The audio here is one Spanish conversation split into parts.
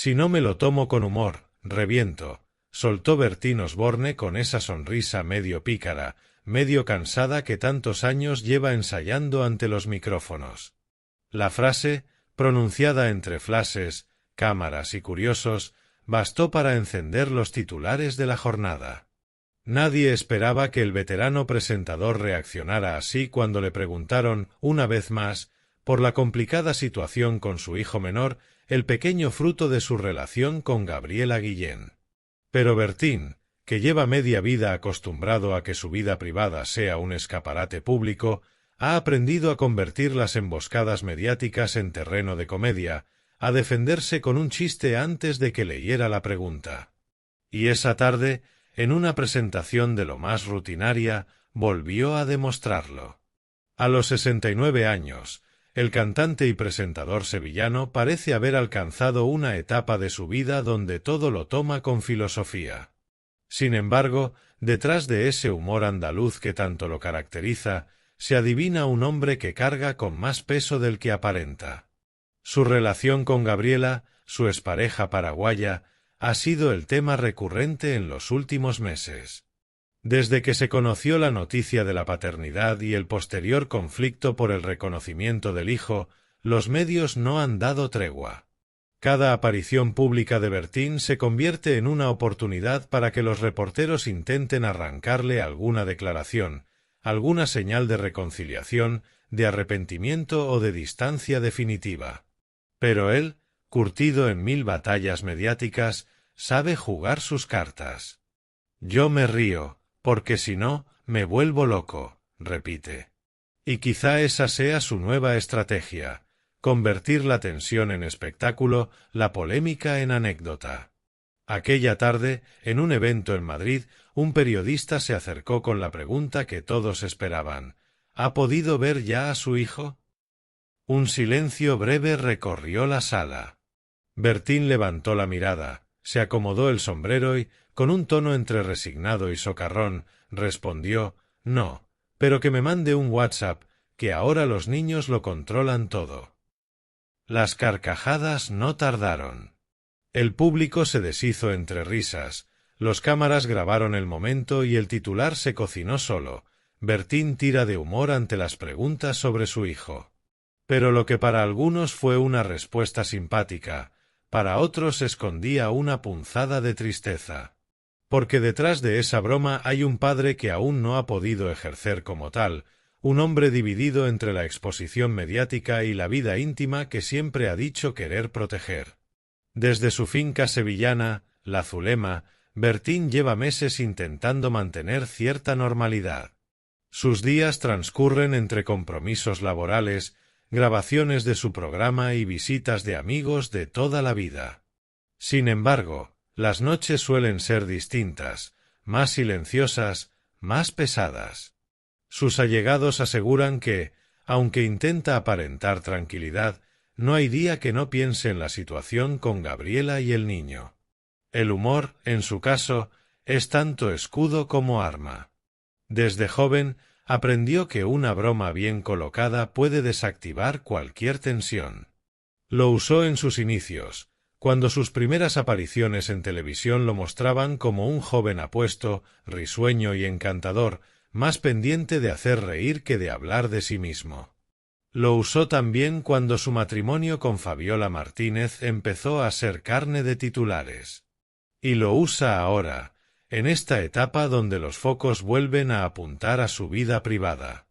Si no me lo tomo con humor, reviento, soltó Bertín Osborne con esa sonrisa medio pícara, medio cansada que tantos años lleva ensayando ante los micrófonos. La frase, pronunciada entre flashes, cámaras y curiosos, bastó para encender los titulares de la jornada. Nadie esperaba que el veterano presentador reaccionara así cuando le preguntaron, una vez más, por la complicada situación con su hijo menor, el pequeño fruto de su relación con Gabriela Guillén. Pero Bertín, que lleva media vida acostumbrado a que su vida privada sea un escaparate público, ha aprendido a convertir las emboscadas mediáticas en terreno de comedia, a defenderse con un chiste antes de que leyera la pregunta. Y esa tarde, en una presentación de lo más rutinaria, volvió a demostrarlo. A los 69 años, el cantante y presentador sevillano parece haber alcanzado una etapa de su vida donde todo lo toma con filosofía. Sin embargo, detrás de ese humor andaluz que tanto lo caracteriza, se adivina un hombre que carga con más peso del que aparenta. Su relación con Gabriela, su expareja paraguaya, ha sido el tema recurrente en los últimos meses. Desde que se conoció la noticia de la paternidad y el posterior conflicto por el reconocimiento del hijo, los medios no han dado tregua. Cada aparición pública de Bertín se convierte en una oportunidad para que los reporteros intenten arrancarle alguna declaración, alguna señal de reconciliación, de arrepentimiento o de distancia definitiva. Pero él, curtido en 1000 batallas mediáticas, sabe jugar sus cartas. Yo me río, porque si no, me vuelvo loco, repite. Y quizá esa sea su nueva estrategia, convertir la tensión en espectáculo, la polémica en anécdota. Aquella tarde, en un evento en Madrid, un periodista se acercó con la pregunta que todos esperaban. ¿Ha podido ver ya a su hijo? Un silencio breve recorrió la sala. Bertín levantó la mirada, se acomodó el sombrero y, con un tono entre resignado y socarrón, respondió, no, pero que me mande un WhatsApp, que ahora los niños lo controlan todo. Las carcajadas no tardaron. El público se deshizo entre risas, los cámaras grabaron el momento y el titular se cocinó solo. Bertín tira de humor ante las preguntas sobre su hijo. Pero lo que para algunos fue una respuesta simpática, para otros escondía una punzada de tristeza. Porque detrás de esa broma hay un padre que aún no ha podido ejercer como tal, un hombre dividido entre la exposición mediática y la vida íntima que siempre ha dicho querer proteger. Desde su finca sevillana, La Zulema, Bertín lleva meses intentando mantener cierta normalidad. Sus días transcurren entre compromisos laborales, grabaciones de su programa y visitas de amigos de toda la vida. Sin embargo, las noches suelen ser distintas, más silenciosas, más pesadas. Sus allegados aseguran que, aunque intenta aparentar tranquilidad, no hay día que no piense en la situación con Gabriela y el niño. El humor, en su caso, es tanto escudo como arma. Desde joven, aprendió que una broma bien colocada puede desactivar cualquier tensión. Lo usó en sus inicios, cuando sus primeras apariciones en televisión lo mostraban como un joven apuesto, risueño y encantador, más pendiente de hacer reír que de hablar de sí mismo. Lo usó también cuando su matrimonio con Fabiola Martínez empezó a ser carne de titulares. Y lo usa ahora, en esta etapa donde los focos vuelven a apuntar a su vida privada.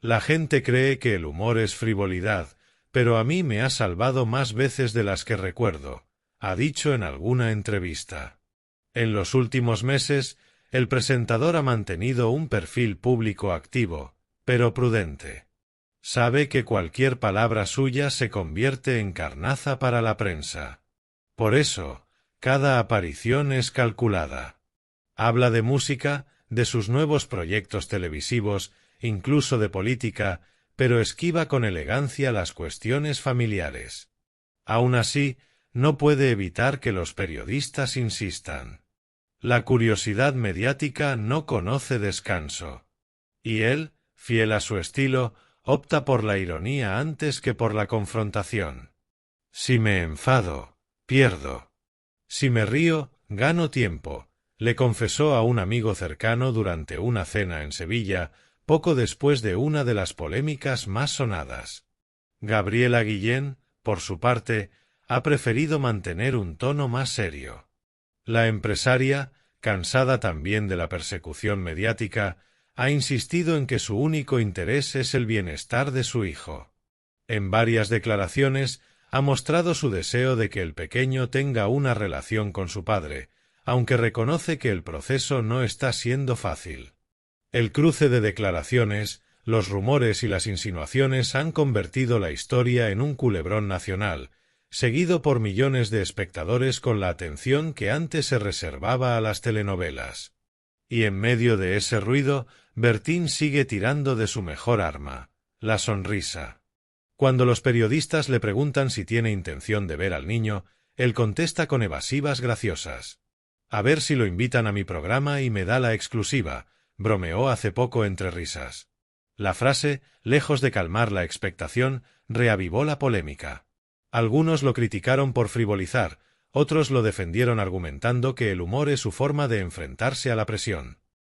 La gente cree que el humor es frivolidad, pero a mí me ha salvado más veces de las que recuerdo, ha dicho en alguna entrevista. En los últimos meses, el presentador ha mantenido un perfil público activo, pero prudente. Sabe que cualquier palabra suya se convierte en carnaza para la prensa. Por eso, cada aparición es calculada. Habla de música, de sus nuevos proyectos televisivos, incluso de política, pero esquiva con elegancia las cuestiones familiares. Aún así, no puede evitar que los periodistas insistan. La curiosidad mediática no conoce descanso. Y él, fiel a su estilo, opta por la ironía antes que por la confrontación. Si me enfado, Pierdo. Si me río, gano tiempo, le confesó a un amigo cercano durante una cena en Sevilla, poco después de una de las polémicas más sonadas. Gabriela Guillén, por su parte, ha preferido mantener un tono más serio. La empresaria, cansada también de la persecución mediática, ha insistido en que su único interés es el bienestar de su hijo. En varias declaraciones ha mostrado su deseo de que el pequeño tenga una relación con su padre, aunque reconoce que el proceso no está siendo fácil. El cruce de declaraciones, los rumores y las insinuaciones han convertido la historia en un culebrón nacional, seguido por millones de espectadores con la atención que antes se reservaba a las telenovelas. Y en medio de ese ruido, Bertín sigue tirando de su mejor arma, la sonrisa. Cuando los periodistas le preguntan si tiene intención de ver al niño, él contesta con evasivas graciosas. A ver si lo invitan a mi programa y me da la exclusiva, bromeó hace poco entre risas. La frase, lejos de calmar la expectación, reavivó la polémica. Algunos lo criticaron por frivolizar, otros lo defendieron argumentando que el humor es su forma de enfrentarse a la presión.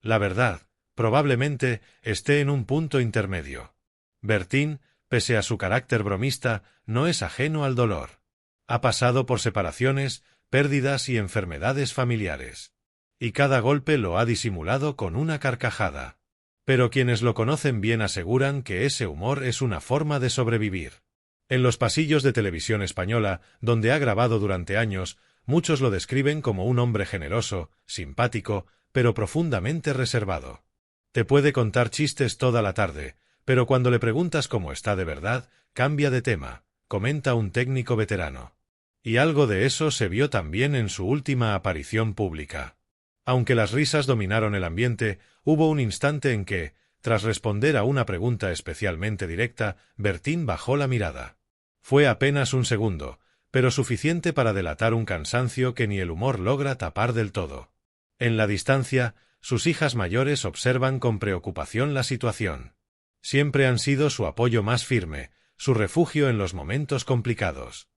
La verdad, probablemente, esté en un punto intermedio. Bertín, pese a su carácter bromista, no es ajeno al dolor. Ha pasado por separaciones, pérdidas y enfermedades familiares. Y cada golpe lo ha disimulado con una carcajada. Pero quienes lo conocen bien aseguran que ese humor es una forma de sobrevivir. En los pasillos de Televisión Española, donde ha grabado durante años, muchos lo describen como un hombre generoso, simpático, pero profundamente reservado. Te puede contar chistes toda la tarde, pero cuando le preguntas cómo está de verdad, cambia de tema, comenta un técnico veterano. Y algo de eso se vio también en su última aparición pública. Aunque las risas dominaron el ambiente, hubo un instante en que, tras responder a una pregunta especialmente directa, Bertín bajó la mirada. Fue apenas un segundo, pero suficiente para delatar un cansancio que ni el humor logra tapar del todo. En la distancia, sus hijas mayores observan con preocupación la situación. Siempre han sido su apoyo más firme, su refugio en los momentos complicados.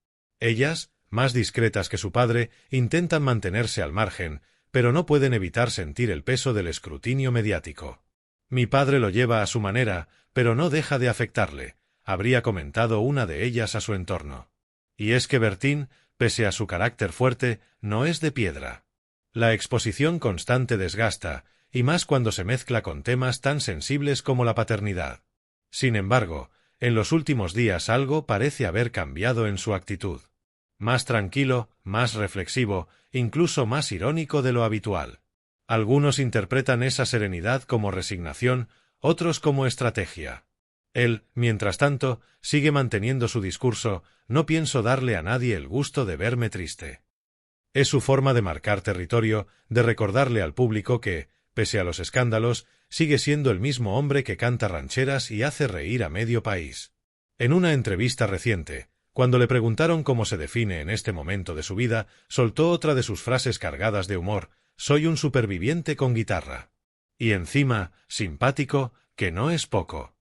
Ellas, más discretas que su padre, intentan mantenerse al margen, pero no pueden evitar sentir el peso del escrutinio mediático. Mi padre lo lleva a su manera, pero no deja de afectarle, habría comentado una de ellas a su entorno. Y es que Bertín, pese a su carácter fuerte, no es de piedra. La exposición constante desgasta, y más cuando se mezcla con temas tan sensibles como la paternidad. Sin embargo, en los últimos días algo parece haber cambiado en su actitud. Más tranquilo, más reflexivo, incluso más irónico de lo habitual. Algunos interpretan esa serenidad como resignación, otros como estrategia. Él, mientras tanto, sigue manteniendo su discurso: no pienso darle a nadie el gusto de verme triste. Es su forma de marcar territorio, de recordarle al público que, pese a los escándalos, sigue siendo el mismo hombre que canta rancheras y hace reír a medio país. En una entrevista reciente, cuando le preguntaron cómo se define en este momento de su vida, soltó otra de sus frases cargadas de humor: soy un superviviente con guitarra. Y encima, simpático, que no es poco.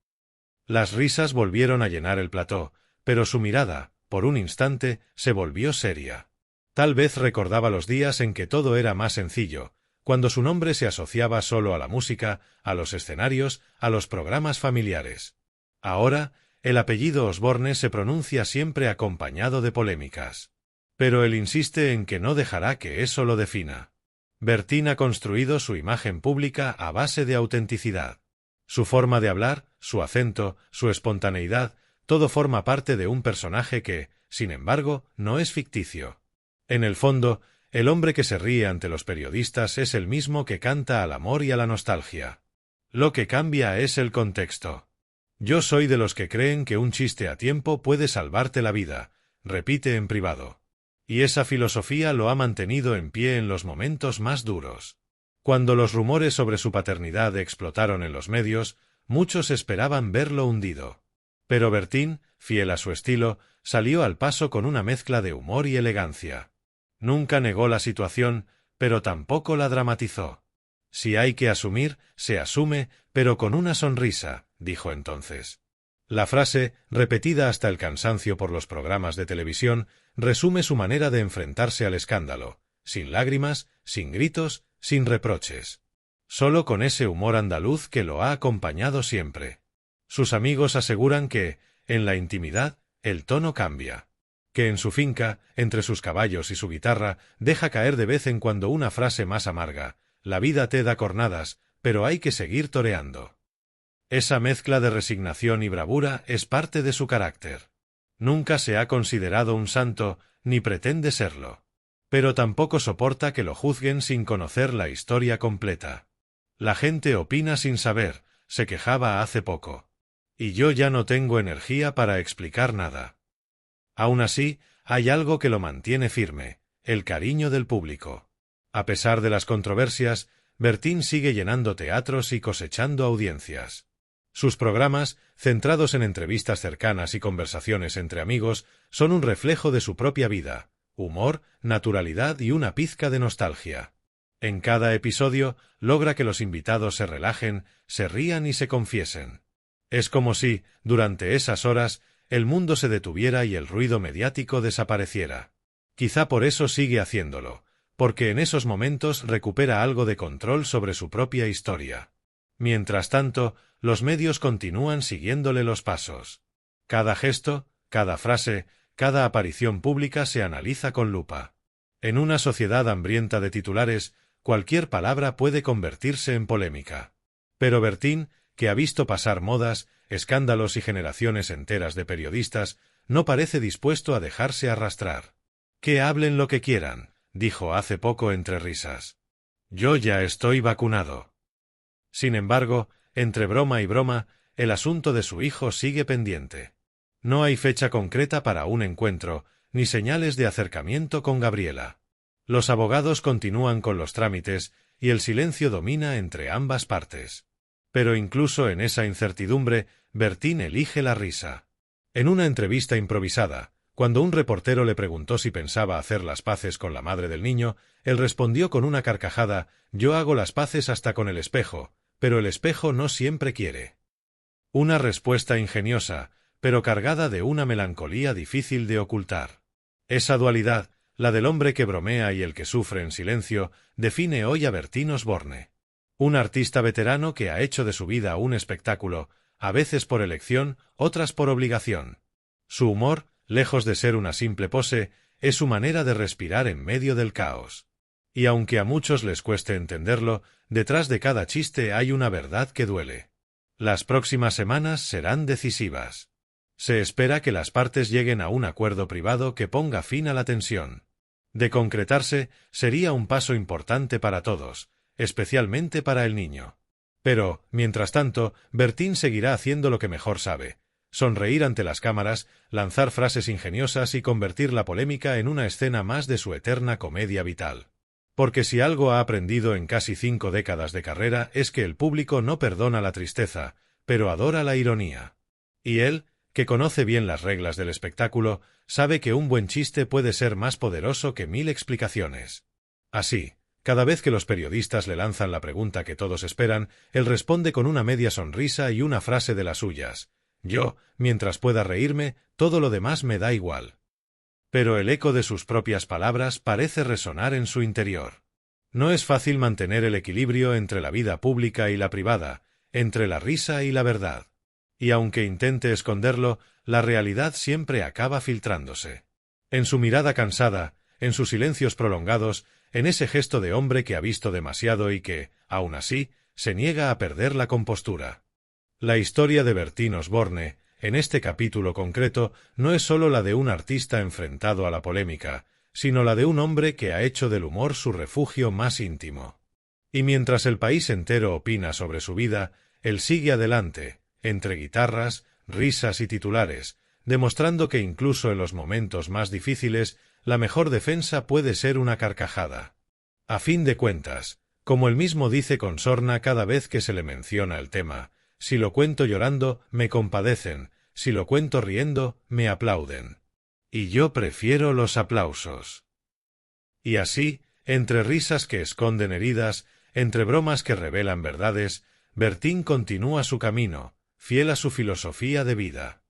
Las risas volvieron a llenar el plató, pero su mirada, por un instante, se volvió seria. Tal vez recordaba los días en que todo era más sencillo, cuando su nombre se asociaba solo a la música, a los escenarios, a los programas familiares. Ahora, el apellido Osborne se pronuncia siempre acompañado de polémicas. Pero él insiste en que no dejará que eso lo defina. Bertín ha construido su imagen pública a base de autenticidad. Su forma de hablar, su acento, su espontaneidad, todo forma parte de un personaje que, sin embargo, no es ficticio. En el fondo, el hombre que se ríe ante los periodistas es el mismo que canta al amor y a la nostalgia. Lo que cambia es el contexto. Yo soy de los que creen que un chiste a tiempo puede salvarte la vida, repite en privado. Y esa filosofía lo ha mantenido en pie en los momentos más duros. Cuando los rumores sobre su paternidad explotaron en los medios, muchos esperaban verlo hundido. Pero Bertín, fiel a su estilo, salió al paso con una mezcla de humor y elegancia. Nunca negó la situación, pero tampoco la dramatizó. Si hay que asumir, se asume, pero con una sonrisa, dijo entonces. La frase, repetida hasta el cansancio por los programas de televisión, resume su manera de enfrentarse al escándalo, sin lágrimas, sin gritos, sin reproches. Solo con ese humor andaluz que lo ha acompañado siempre. Sus amigos aseguran que, en la intimidad, el tono cambia. Que en su finca, entre sus caballos y su guitarra, deja caer de vez en cuando una frase más amarga: la vida te da cornadas, pero hay que seguir toreando. Esa mezcla de resignación y bravura es parte de su carácter. Nunca se ha considerado un santo, ni pretende serlo. Pero tampoco soporta que lo juzguen sin conocer la historia completa. La gente opina sin saber, se quejaba hace poco. Y yo ya no tengo energía para explicar nada. Aún así, hay algo que lo mantiene firme: el cariño del público. A pesar de las controversias, Bertín sigue llenando teatros y cosechando audiencias. Sus programas, centrados en entrevistas cercanas y conversaciones entre amigos, son un reflejo de su propia vida: humor, naturalidad y una pizca de nostalgia. En cada episodio, logra que los invitados se relajen, se rían y se confiesen. Es como si, durante esas horas, el mundo se detuviera y el ruido mediático desapareciera. Quizá por eso sigue haciéndolo, porque en esos momentos recupera algo de control sobre su propia historia. Mientras tanto, los medios continúan siguiéndole los pasos. Cada gesto, cada frase, cada aparición pública se analiza con lupa. En una sociedad hambrienta de titulares, cualquier palabra puede convertirse en polémica. Pero Bertín, que ha visto pasar modas, escándalos y generaciones enteras de periodistas, no parece dispuesto a dejarse arrastrar. «Que hablen lo que quieran», dijo hace poco entre risas. «Yo ya estoy vacunado». Sin embargo, entre broma y broma, el asunto de su hijo sigue pendiente. No hay fecha concreta para un encuentro, ni señales de acercamiento con Gabriela. Los abogados continúan con los trámites, y el silencio domina entre ambas partes. Pero incluso en esa incertidumbre, Bertín elige la risa. En una entrevista improvisada, cuando un reportero le preguntó si pensaba hacer las paces con la madre del niño, él respondió con una carcajada: «Yo hago las paces hasta con el espejo, pero el espejo no siempre quiere». Una respuesta ingeniosa, pero cargada de una melancolía difícil de ocultar. Esa dualidad, la del hombre que bromea y el que sufre en silencio, define hoy a Bertín Osborne. Un artista veterano que ha hecho de su vida un espectáculo, a veces por elección, otras por obligación. Su humor, lejos de ser una simple pose, es su manera de respirar en medio del caos. Y aunque a muchos les cueste entenderlo, detrás de cada chiste hay una verdad que duele. Las próximas semanas serán decisivas. Se espera que las partes lleguen a un acuerdo privado que ponga fin a la tensión. De concretarse, sería un paso importante para todos, especialmente para el niño. Pero, mientras tanto, Bertín seguirá haciendo lo que mejor sabe: sonreír ante las cámaras, lanzar frases ingeniosas y convertir la polémica en una escena más de su eterna comedia vital. Porque si algo ha aprendido en casi 5 décadas de carrera es que el público no perdona la tristeza, pero adora la ironía. Y él, que conoce bien las reglas del espectáculo, sabe que un buen chiste puede ser más poderoso que 1000 explicaciones. Así, cada vez que los periodistas le lanzan la pregunta que todos esperan, él responde con una media sonrisa y una frase de las suyas: «Yo, mientras pueda reírme, todo lo demás me da igual». Pero el eco de sus propias palabras parece resonar en su interior. No es fácil mantener el equilibrio entre la vida pública y la privada, entre la risa y la verdad. Y aunque intente esconderlo, la realidad siempre acaba filtrándose. En su mirada cansada, en sus silencios prolongados, en ese gesto de hombre que ha visto demasiado y que, aun así, se niega a perder la compostura. La historia de Bertín Osborne, en este capítulo concreto, no es sólo la de un artista enfrentado a la polémica, sino la de un hombre que ha hecho del humor su refugio más íntimo. Y mientras el país entero opina sobre su vida, él sigue adelante, entre guitarras, risas y titulares, demostrando que incluso en los momentos más difíciles, la mejor defensa puede ser una carcajada. A fin de cuentas, como él mismo dice con sorna cada vez que se le menciona el tema: «Si lo cuento llorando, me compadecen; si lo cuento riendo, me aplauden. Y yo prefiero los aplausos». Y así, entre risas que esconden heridas, entre bromas que revelan verdades, Bertín continúa su camino, fiel a su filosofía de vida.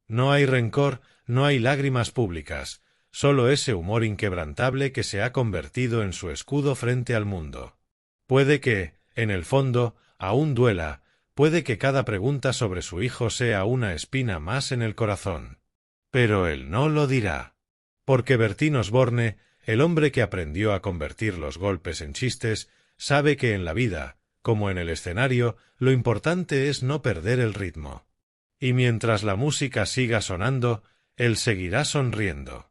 No hay rencor, no hay lágrimas públicas, solo ese humor inquebrantable que se ha convertido en su escudo frente al mundo. Puede que, en el fondo, aún duela, puede que cada pregunta sobre su hijo sea una espina más en el corazón. Pero él no lo dirá. Porque Bertín Osborne, el hombre que aprendió a convertir los golpes en chistes, sabe que en la vida, como en el escenario, lo importante es no perder el ritmo. Y mientras la música siga sonando, él seguirá sonriendo.